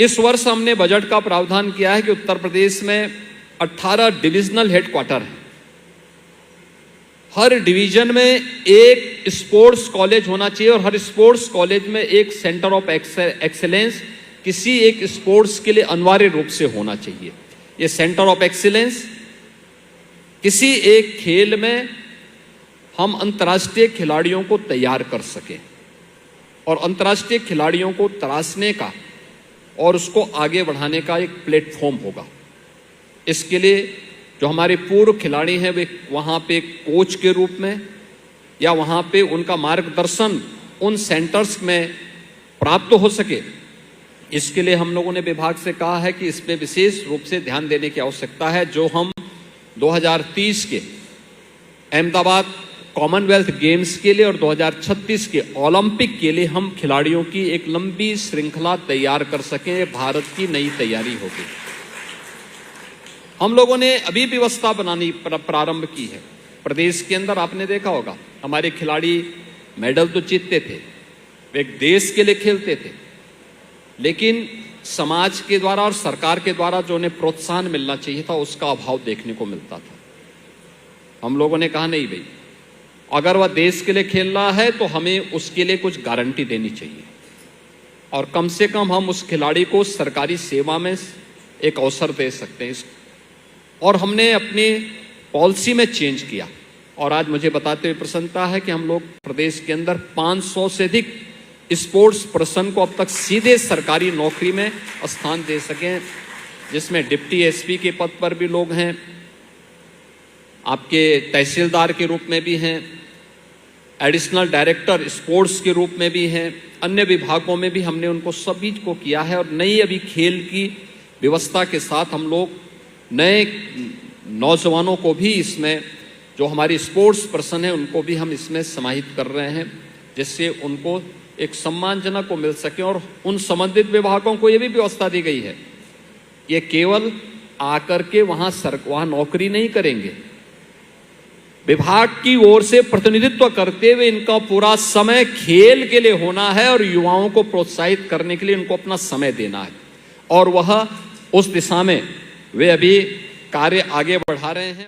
इस वर्ष हमने बजट का प्रावधान किया है कि उत्तर प्रदेश में 18 डिविजनल हेडक्वार्टर है। हर डिवीजन में एक स्पोर्ट्स कॉलेज होना चाहिए और हर स्पोर्ट्स कॉलेज में एक सेंटर ऑफ एक्सेलेंस किसी एक स्पोर्ट्स के लिए अनिवार्य रूप से होना चाहिए। ये सेंटर ऑफ एक्सीलेंस किसी एक खेल में हम अंतर्राष्ट्रीय खिलाड़ियों को तैयार कर सकें और अंतर्राष्ट्रीय खिलाड़ियों को तराशने का और उसको आगे बढ़ाने का एक प्लेटफॉर्म होगा। इसके लिए जो हमारे पूर्व खिलाड़ी हैं वे वहाँ पे कोच के रूप में या वहाँ पे उनका मार्गदर्शन उन सेंटर्स में प्राप्त हो सके, इसके लिए हम लोगों ने विभाग से कहा है कि इस पे विशेष रूप से ध्यान देने की आवश्यकता है। जो हम 2030 के अहमदाबाद कॉमनवेल्थ गेम्स के लिए और 2036 के ओलंपिक के लिए हम खिलाड़ियों की एक लंबी श्रृंखला तैयार कर सकें, भारत की नई तैयारी होगी। हम लोगों ने अभी व्यवस्था बनानी प्रारंभ की है। प्रदेश के अंदर आपने देखा होगा हमारे खिलाड़ी मेडल तो जीतते थे, वे एक देश के लिए खेलते थे, लेकिन समाज के द्वारा और सरकार के द्वारा जो उन्हें प्रोत्साहन मिलना चाहिए था उसका अभाव देखने को मिलता था। हम लोगों ने कहा नहीं भाई, अगर वह देश के लिए खेल रहा है तो हमें उसके लिए कुछ गारंटी देनी चाहिए और कम से कम हम उस खिलाड़ी को सरकारी सेवा में एक अवसर दे सकते हैं। और हमने अपनी पॉलिसी में चेंज किया और आज मुझे बताते हुए प्रसन्नता है कि हम लोग प्रदेश के अंदर 500 से अधिक स्पोर्ट्स पर्सन को अब तक सीधे सरकारी नौकरी में स्थान दे सकें, जिसमें डिप्टी एसपी के पद पर भी लोग हैं, आपके तहसीलदार के रूप में भी हैं, एडिशनल डायरेक्टर स्पोर्ट्स के रूप में भी हैं, अन्य विभागों में भी हमने उनको सभी को किया है। और नई अभी खेल की व्यवस्था के साथ हम लोग नए नौजवानों को भी इसमें, जो हमारी स्पोर्ट्स पर्सन है उनको भी हम इसमें समाहित कर रहे हैं, जिससे उनको एक सम्मानजनक को मिल सके। और उन संबंधित विभागों को ये भी व्यवस्था दी गई है, ये केवल आकर के वहां नौकरी नहीं करेंगे, विभाग की ओर से प्रतिनिधित्व करते हुए इनका पूरा समय खेल के लिए होना है और युवाओं को प्रोत्साहित करने के लिए इनको अपना समय देना है। और वह उस दिशा में वे अभी कार्य आगे बढ़ा रहे हैं।